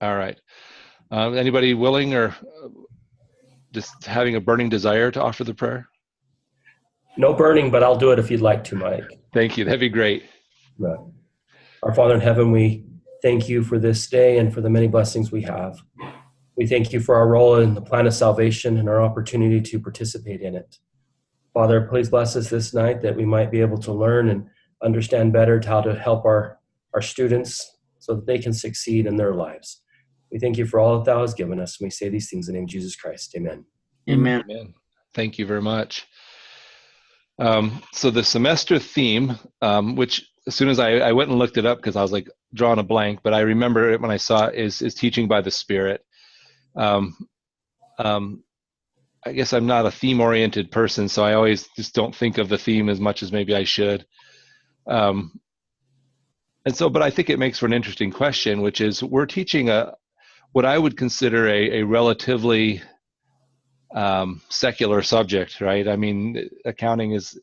All right. Anybody willing or just having a burning desire to offer the prayer? No burning, but I'll do it if you'd like to, Mike. Thank you. That'd be great. Our Father in heaven, we thank you for this day and for the many blessings we have. We thank you for our role in the plan of salvation and our opportunity to participate in it. Father, please bless us this night that we might be able to learn and understand better how to help our students so that they can succeed in their lives. We thank you for all that thou hast given us. And we say these things in the name of Jesus Christ. Amen. Amen. Amen. Thank you very much. So the semester theme, which as soon as I went and looked it up because I was like drawing a blank, but I remember it when I saw it, is teaching by the Spirit. I guess I'm not a theme-oriented person, so I always just don't think of the theme as much as maybe I should. But I think it makes for an interesting question, which is we're teaching what I would consider a relatively secular subject, right? I mean, accounting is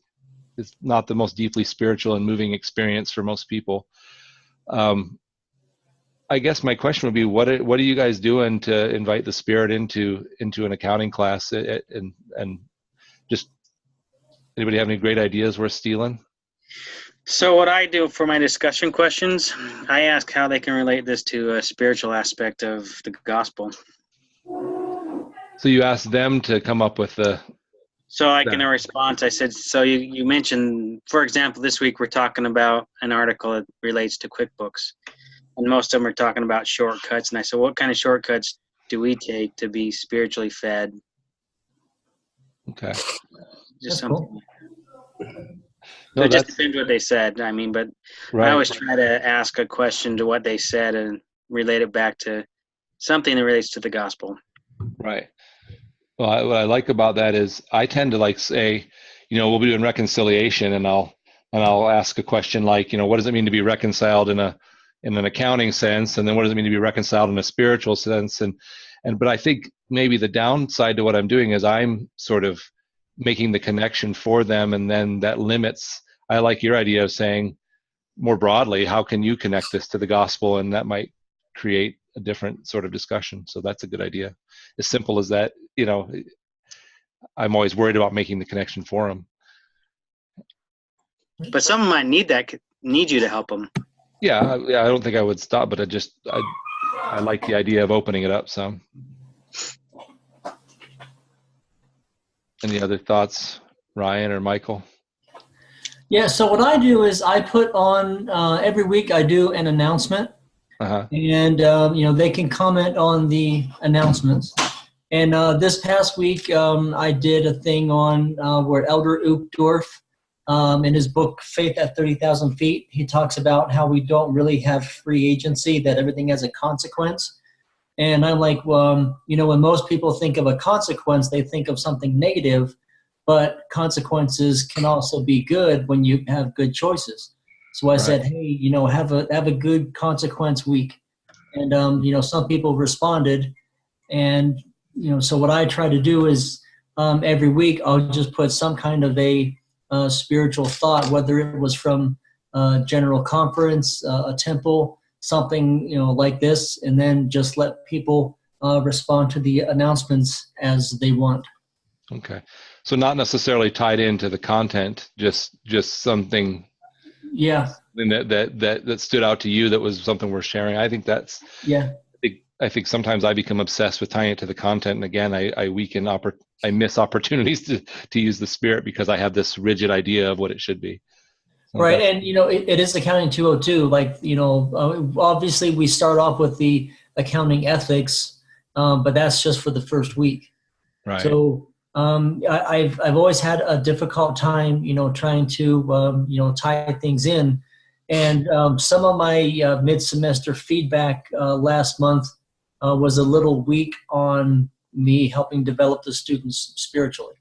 not the most deeply spiritual and moving experience for most people. I guess my question would be, what are you guys doing to invite the Spirit into an accounting class? And just anybody have any great ideas worth stealing? So what I do for my discussion questions, I ask how they can relate this to a spiritual aspect of the gospel. So you ask them to come up with the... So like in a response, I said, so you mentioned, for example, this week we're talking about an article that relates to QuickBooks. And most of them are talking about shortcuts. And I said, what kind of shortcuts do we take to be spiritually fed? Okay. Just something. Cool. So it just depends what they said. I mean, but right. I always try to ask a question to what they said and relate it back to something that relates to the gospel. Right. Well, what I like about that is I tend to say, we'll be doing reconciliation, and I'll ask a question like, what does it mean to be reconciled in an accounting sense, and then what does it mean to be reconciled in a spiritual sense? But I think maybe the downside to what I'm doing is I'm sort of making the connection for them, and then that limits. I like your idea of saying more broadly, how can you connect this to the gospel, and that might create a different sort of discussion. So that's a good idea. As simple as that, I'm always worried about making the connection for them. But someone might need you to help them. Yeah, I don't think I would stop, but I like the idea of opening it up some. Any other thoughts, Ryan or Michael? Yeah, so what I do is I put on, every week I do an announcement, and they can comment on the announcements. And this past week I did a thing on where Elder Uchtdorf, in his book, Faith at 30,000 Feet, he talks about how we don't really have free agency, that everything has a consequence. And I'm like, well, when most people think of a consequence, they think of something negative, but consequences can also be good when you have good choices. So I said, hey, have a good consequence week. And, some people responded. And, so what I try to do is every week I'll just put some kind of a spiritual thought, whether it was from a general conference, a temple, something like this, and then just let people respond to the announcements as they want. Okay, so not necessarily tied into the content, just something. Yeah. That stood out to you that was something worth sharing. I think that's. Yeah. I think sometimes I become obsessed with tying it to the content, and again, I miss opportunities to use the Spirit because I have this rigid idea of what it should be. So right, and it is Accounting 202. Like obviously we start off with the accounting ethics, but that's just for the first week. Right. So I've always had a difficult time, trying to tie things in, and some of my mid-semester feedback last month was a little weak on me helping develop the students spiritually.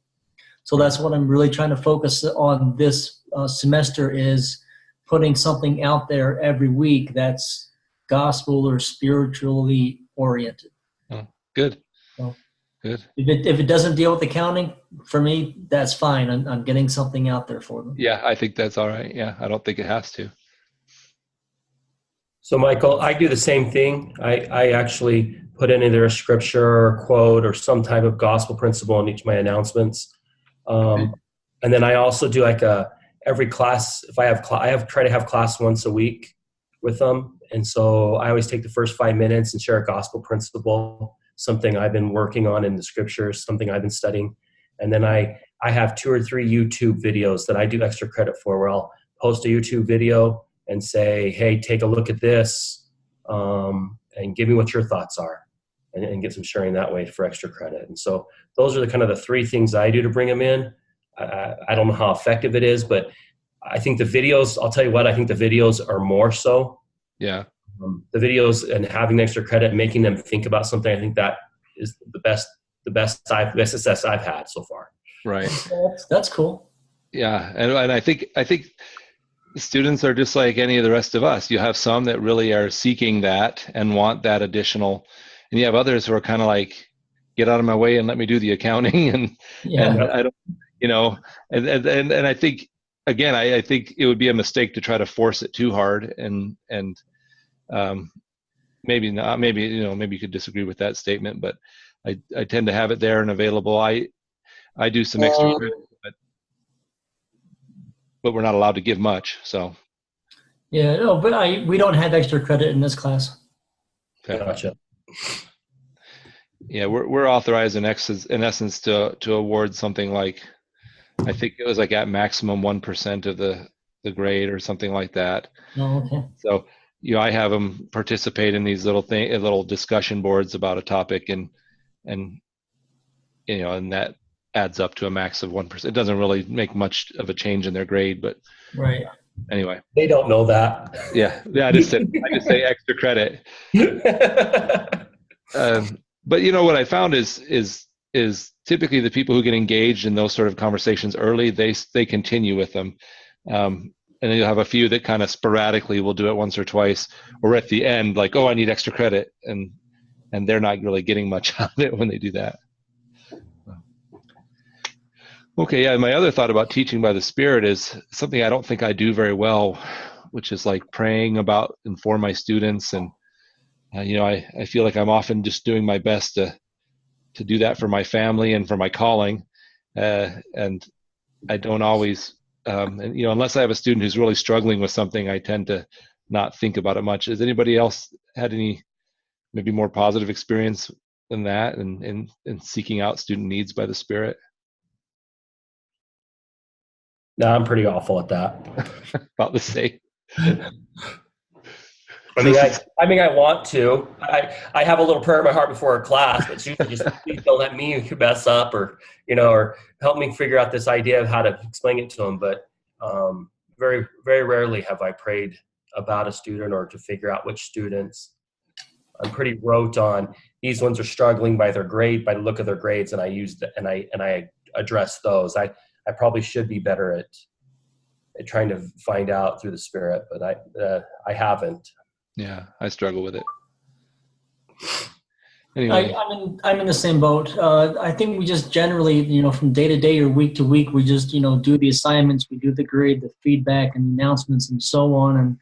So that's what I'm really trying to focus on this semester, is putting something out there every week that's gospel or spiritually oriented. Oh, good. So good. If it doesn't deal with accounting, for me, that's fine. I'm getting something out there for them. Yeah, I think that's all right. Yeah, I don't think it has to. So, Michael, I do the same thing. I actually put in either a scripture or quote or some type of gospel principle in each of my announcements. And then I also do like every class. If I have try to have class once a week with them. And so I always take the first 5 minutes and share a gospel principle, something I've been working on in the scriptures, something I've been studying. And then I have 2 or 3 YouTube videos that I do extra credit for, where I'll post a YouTube video and say, hey, take a look at this, and give me what your thoughts are, and get some sharing that way for extra credit. And so those are the kind of the 3 things I do to bring them in. I don't know how effective it is, but I think the videos, I'll tell you what, I think the videos are more so. Yeah. The videos and having extra credit, making them think about something, I think that is the best success I've had so far. Right. That's cool. Yeah. And I think students are just like any of the rest of us. You have some that really are seeking that and want that additional, and you have others who are kind of like, get out of my way and let me do the accounting. And I don't, and I think, again, I think it would be a mistake to try to force it too hard, and maybe not, maybe you could disagree with that statement, but I tend to have it there and available. I do some extra credit, but we're not allowed to give much. So. Yeah, no, but we don't have extra credit in this class. Okay. Gotcha. Yeah, we're authorized in essence to award something like, I think it was like at maximum 1% of the grade or something like that. Oh, okay. So, I have them participate in these little discussion boards about a topic, and that adds up to a max of 1%. It doesn't really make much of a change in their grade, but right. Anyway. They don't know that. Yeah. I just say extra credit. But what I found is typically the people who get engaged in those sort of conversations early, they continue with them. And then you'll have a few that kind of sporadically will do it once or twice, or at the end, like, oh, I need extra credit. And they're not really getting much out of it when they do that. Okay, yeah, my other thought about teaching by the Spirit is something I don't think I do very well, which is like praying about and for my students. And, I feel like I'm often just doing my best to do that for my family and for my calling. And I don't always, unless I have a student who's really struggling with something, I tend to not think about it much. Has anybody else had any maybe more positive experience than that in seeking out student needs by the Spirit? No, I'm pretty awful at that. About the same. I mean, I want to. I have a little prayer in my heart before a class, but it's usually just, please don't let me mess up, or help me figure out this idea of how to explain it to them. But very, very rarely have I prayed about a student or to figure out which students. I'm pretty rote on these ones are struggling by their grade, by the look of their grades, and I address those. I probably should be better at trying to find out through the Spirit, but I haven't. Yeah, I struggle with it. Anyway. I'm in the same boat. I think we just generally, from day to day or week to week, we just, do the assignments, we do the grade, the feedback, and the announcements, and so on, and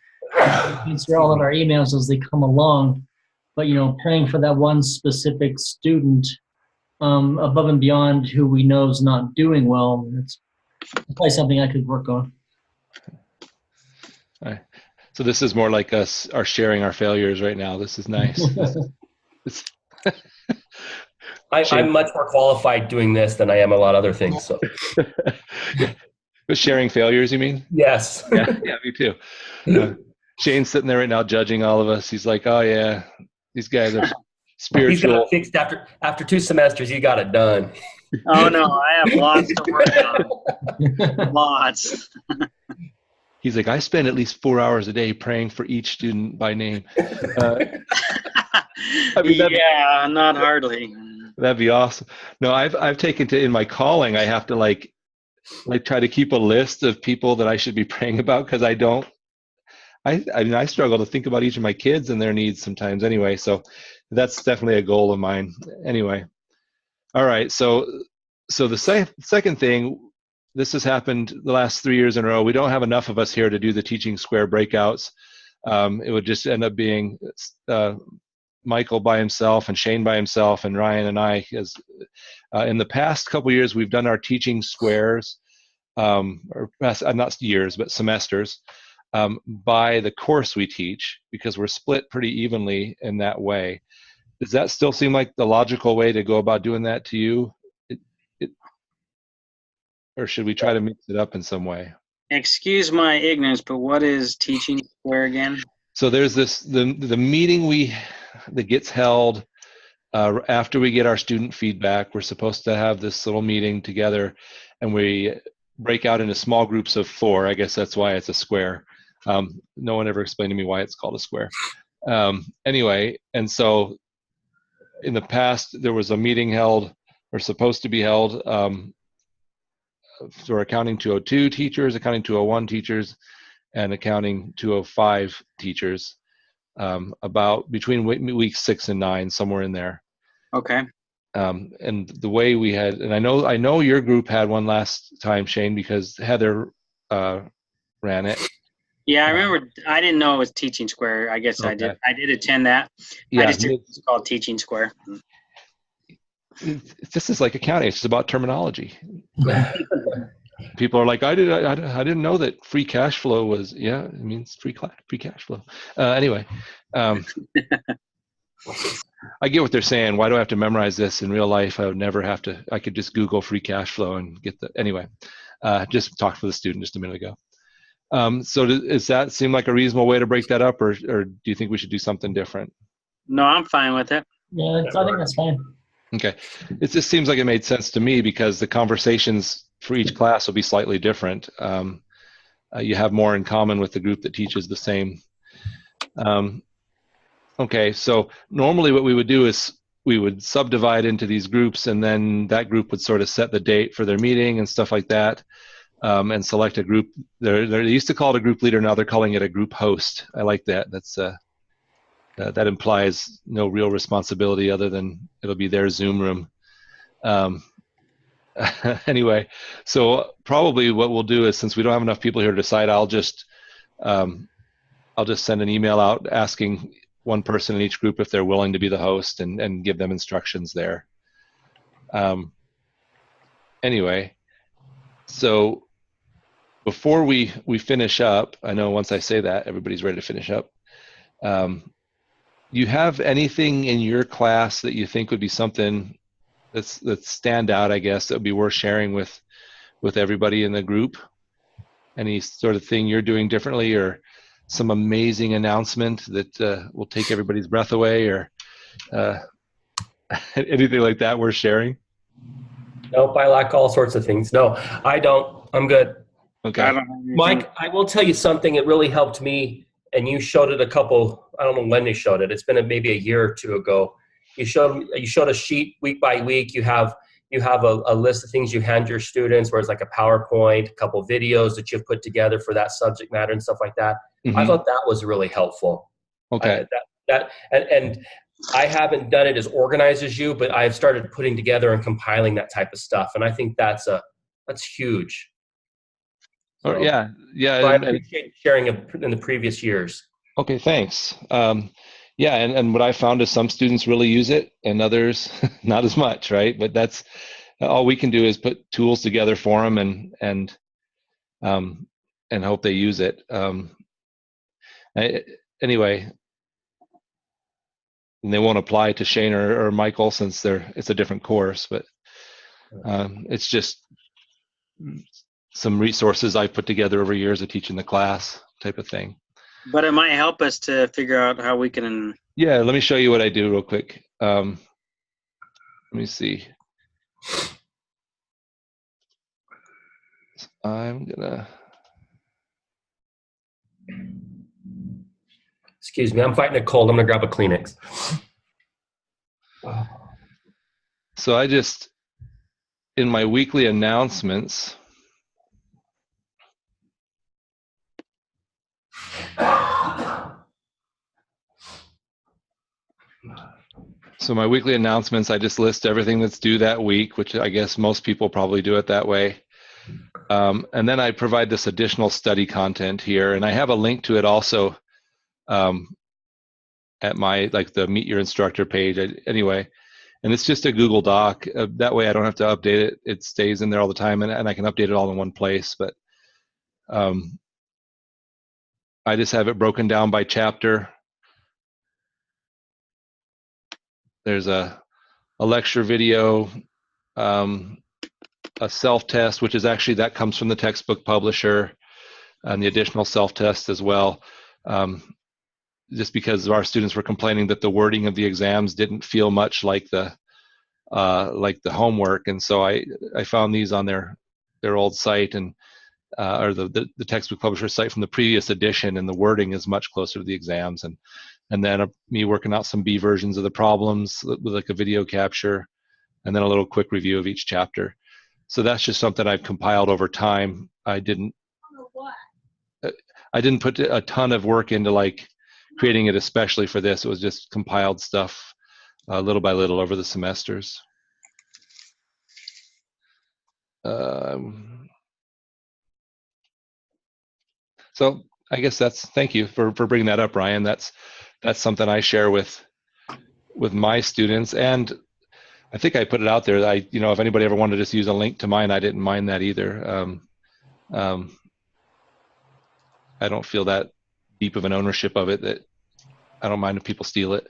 answer all of our emails as they come along. But praying for that one specific student above and beyond who we know is not doing well, it's probably something I could work on. All right. So this is more like us are sharing our failures right now. This is nice. I'm much more qualified doing this than I am a lot of other things. So, But sharing failures, you mean? Yes. Yeah, me too. Shane's sitting there right now judging all of us. He's like, "Oh yeah, these guys are spiritual." He's got it fixed after 2 semesters. He got it done. Oh no, I have lots to work on. Lots. He's like, I spend at least 4 hours a day praying for each student by name. Not hardly. That'd be awesome. No, I've taken to, in my calling, I have to like try to keep a list of people that I should be praying about, because I struggle to think about each of my kids and their needs sometimes anyway. So that's definitely a goal of mine anyway. All right. So the second thing, this has happened the last 3 years in a row. We don't have enough of us here to do the Teaching Square breakouts. it would just end up being Michael by himself and Shane by himself and Ryan and I. As in the past couple years, we've done our teaching squares, or not years, but semesters, by the course we teach, because we're split pretty evenly in that way. Does that still seem like the logical way to go about doing that to you? Or should we try to mix it up in some way? Excuse my ignorance, but what is teaching square again? So there's the meeting that gets held after we get our student feedback. We're supposed to have this little meeting together, and we break out into small groups of 4. I guess that's why it's a square. No one ever explained to me why it's called a square. Anyway, and so in the past there was a meeting held, or supposed to be held, for Accounting 202 teachers, Accounting 201 teachers, and Accounting 205 teachers, about between weeks 6 and 9, somewhere in there. Okay. And the way we had, and I know your group had one last time, Shane, because Heather ran it. Yeah, I remember. I didn't know it was Teaching Square. I guess Okay. I did attend that. Yeah, I just did it's called Teaching Square. This is like accounting. It's just about terminology. People are like, I didn't know that free cash flow was. Yeah, it means free cash flow. Anyway, I get what they're saying. Why do I have to memorize this in real life? I would never have to. I could just Google free cash flow and get the. Anyway, just talked to the student just a minute ago. So does that seem like a reasonable way to break that up, or do you think we should do something different? No, I'm fine with it. Yeah, I think that's fine. Okay. It just seems like it made sense to me, because the conversations for each class will be slightly different. You have more in common with the group that teaches the same. Okay, so normally what we would do is we would subdivide into these groups, and then that group would sort of set the date for their meeting and stuff like that, and select a group. They used to call it a group leader. Now they're calling it a group host. I like that. That implies no real responsibility other than it'll be their Zoom room. Anyway, so probably what we'll do is, since we don't have enough people here to decide, I'll just send an email out asking one person in each group if they're willing to be the host, and give them instructions there. Anyway, so before we finish up, I know once I say that, everybody's ready to finish up. You have anything in your class that you think would be something that's stand out, I guess, that would be worth sharing with everybody in the group? Any sort of thing you're doing differently, or some amazing announcement that will take everybody's breath away, or anything like that worth sharing? Nope, I lack all sorts of things. No, I don't. I'm good. Okay. Mike, I will tell you something that really helped me, and you showed it I don't know when you showed it. It's been maybe a year or two ago. You showed a sheet week by week. You have a list of things you hand your students, where it's like a PowerPoint, a couple videos that you've put together for that subject matter and stuff like that. Mm-hmm. I thought that was really helpful. Okay. And I haven't done it as organized as you, but I've started putting together and compiling that type of stuff, and I think that's huge. So, yeah. So I appreciate sharing it in the previous years. Okay, thanks. Yeah, and what I found is some students really use it, and others not as much, right? But that's all we can do, is put tools together for them and hope they use it. Anyway, and they won't apply to Shane or Michael, since it's a different course, but it's just some resources I put together over years of teaching the class type of thing. But it might help us to figure out how we can. Yeah, let me show you what I do real quick. Let me see. I'm gonna. Excuse me, I'm fighting a cold. I'm gonna grab a Kleenex. So I just, in my weekly announcements, I just list everything that's due that week, which I guess most people probably do it that way. And then I provide this additional study content here, and I have a link to it also at my, like the Meet Your Instructor page. Anyway, and it's just a Google Doc. That way I don't have to update it. It stays in there all the time, and I can update it all in one place. But I just have it broken down by chapter. There's a lecture video, a self-test, which is actually, that comes from the textbook publisher, and the additional self-test as well. Just because our students were complaining that the wording of the exams didn't feel much like the homework, and so I found these on their old site, and or the textbook publisher site from the previous edition, and the wording is much closer to the exams. And then me working out some B versions of the problems with like a video capture, and then a little quick review of each chapter. So that's just something I've compiled over time. I didn't put a ton of work into like creating it especially for this. It was just compiled stuff little by little over the semesters. So I guess thank you for bringing that up, Ryan. That's something I share with my students, and I think I put it out there that if anybody ever wanted to just use a link to mine, I didn't mind that either. I don't feel that deep of an ownership of it that I don't mind if people steal it.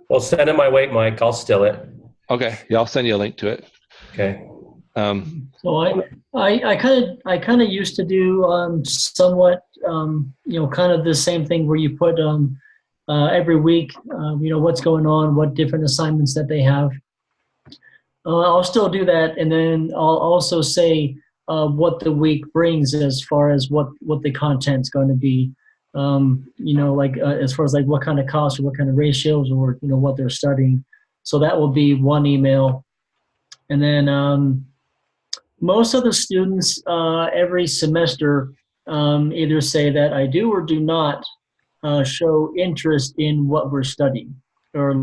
Well, send it my way, Mike. I'll steal it. Okay. Yeah, I'll send you a link to it. Okay. So I kind of used to do somewhat kind of the same thing where you put every week what's going on, what different assignments that they have. I'll still do that, and then I'll also say what the week brings as far as what the content's going to be. As far as like what kind of costs or what kind of ratios or what they're studying. So that will be one email, and then most of the students every semester either say that I do or do not show interest in what we're studying, or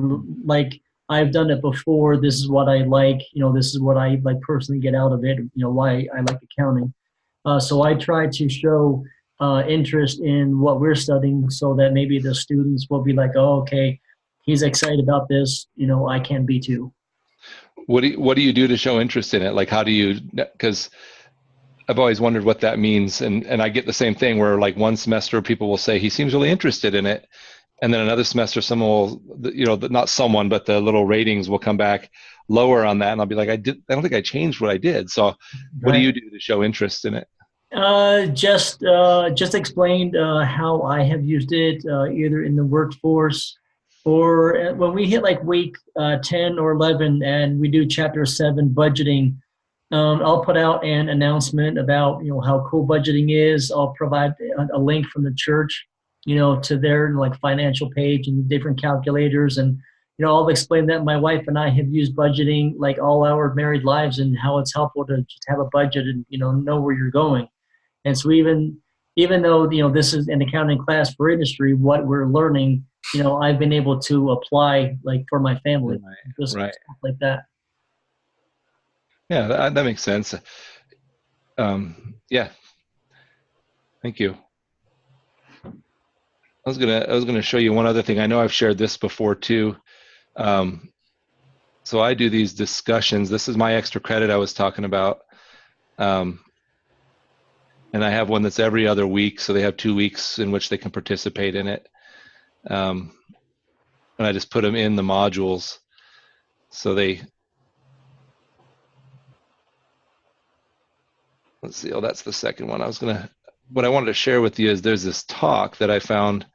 like I've done it before. This is what I like. This is what I like personally get out of it. Why I like accounting. So I try to show interest in what we're studying, so that maybe the students will be like, "Oh, okay, he's excited about this. I can be too." What do you do to show interest in it? Like, how do you? Because I've always wondered what that means, and I get the same thing where like one semester people will say he seems really interested in it, and then another semester someone will, not someone, but the little ratings will come back lower on that, and I'll be like, I don't think I changed what I did. So, what do you do to show interest in it? Just explained how I have used it either in the workforce or when we hit like week 10 or 11 and we do chapter 7 budgeting. I'll put out an announcement about how cool budgeting is. I'll provide a link from the church to their like financial page and different calculators, and I'll explain that my wife and I have used budgeting like all our married lives, and how it's helpful to just have a budget and know where you're going. And so even though this is an accounting class for industry, what we're learning, I've been able to apply like for my family, just right. stuff like that. Yeah, that makes sense. Yeah, thank you. I was gonna show you one other thing. I know I've shared this before too. So I do these discussions. This is my extra credit I was talking about. And I have one that's every other week, so they have 2 weeks in which they can participate in it. And I just put them in the modules, so let's see. Oh, that's the second one. What I wanted to share with you is there's this talk that I found.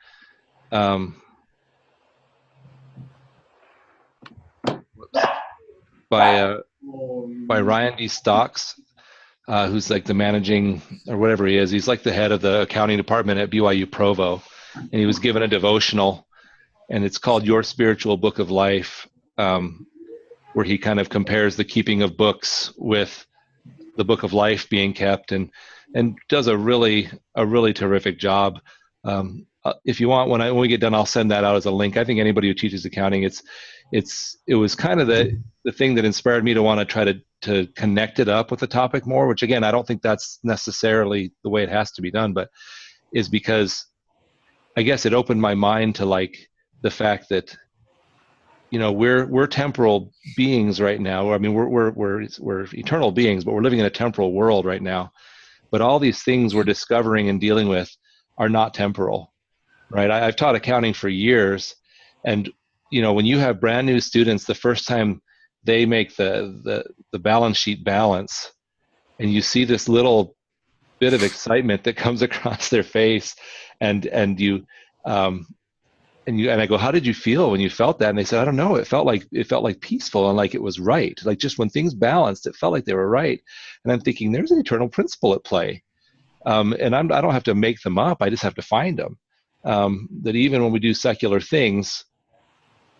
By Ryan D. Stocks. Who's like the managing or whatever he is. He's like the head of the accounting department at BYU Provo, and he was given a devotional, and it's called Your Spiritual Book of Life, where he kind of compares the keeping of books with the book of life being kept, and does a really terrific job. If you want, when we get done, I'll send that out as a link. I think anybody who teaches accounting, it was kind of the thing that inspired me to want to try to connect it up with the topic more, which again, I don't think that's necessarily the way it has to be done, but is because I guess it opened my mind to like the fact that, you know, we're temporal beings right now. I mean, we're eternal beings, but we're living in a temporal world right now. But all these things we're discovering and dealing with are not temporal, right? I've taught accounting for years, and you know, when you have brand new students, the first time they make the balance sheet balance, and you see this little bit of excitement that comes across their face, and I go, how did you feel when you felt that? And they said, I don't know. It felt like peaceful and like it was right. Like just when things balanced, it felt like they were right. And I'm thinking, there's an eternal principle at play, and I don't have to make them up. I just have to find them. That even when we do secular things,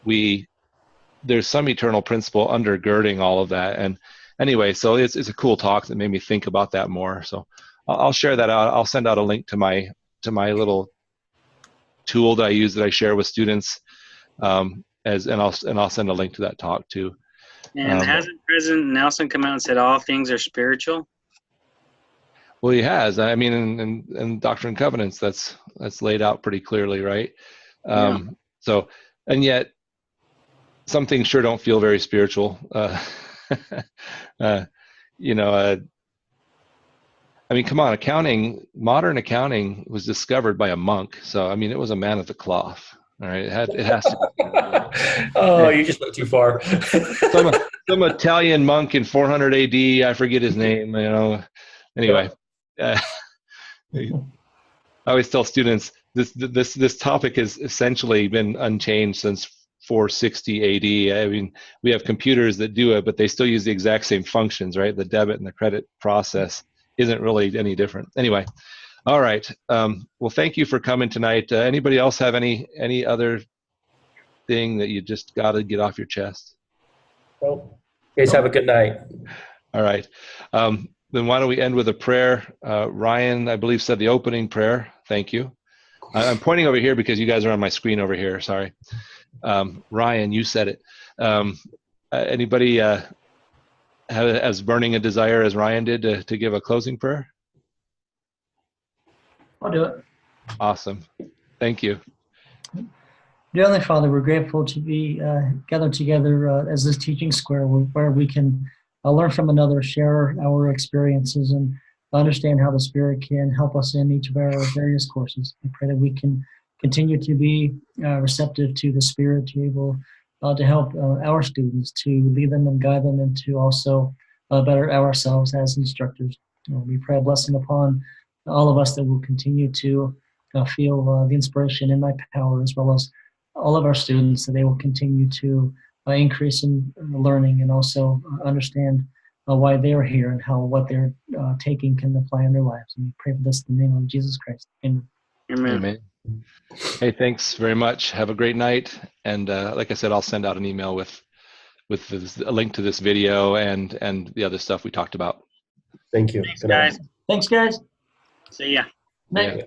there's some eternal principle undergirding all of that. And anyway, so it's a cool talk that made me think about that more. So I'll share that out. I'll send out a link to my little tool that I use that I share with students, and I'll send a link to that talk too. And hasn't President Nelson come out and said all things are spiritual? Well, he has. I mean, in Doctrine and Covenants, that's laid out pretty clearly, right? So, and yet, some things sure don't feel very spiritual. You know, I mean, come on, modern accounting was discovered by a monk. So, I mean, it was a man of the cloth. All right. It has to. Oh, you just went too far. some Italian monk in 400 AD. I forget his name, you know. Anyway, I always tell students this topic has essentially been unchanged since 460 AD. I mean, we have computers that do it, but they still use the exact same functions, right? The debit and the credit process isn't really any different. Anyway, all right. Well, thank you for coming tonight. Anybody else have any other thing that you just got to get off your chest? Well, you guys have a good night. All right. Then why don't we end with a prayer? Ryan, I believe, said the opening prayer. Thank you. I'm pointing over here because you guys are on my screen over here. Sorry. Ryan, you said it. Anybody as burning a desire as Ryan did to give a closing prayer? I'll do it. Awesome. Thank you. Dear Heavenly Father, we're grateful to be gathered together as this teaching square where we can learn from another, share our experiences, and understand how the Spirit can help us in each of our various courses. I pray that we can continue to be receptive to the Spirit, to be able to help our students, to lead them and guide them, and to also better ourselves as instructors. We pray a blessing upon all of us that will continue to feel the inspiration in my power, as well as all of our students, that they will continue to increase in learning and also understand why they're here and how what they're taking can apply in their lives. And we pray for this in the name of Jesus Christ. Amen. Amen. Amen. Hey, thanks very much. Have a great night. And like I said, I'll send out an email with a link to this video and the other stuff we talked about. Thank you. Thanks, guys. Thanks, guys. See ya. Night. Yeah.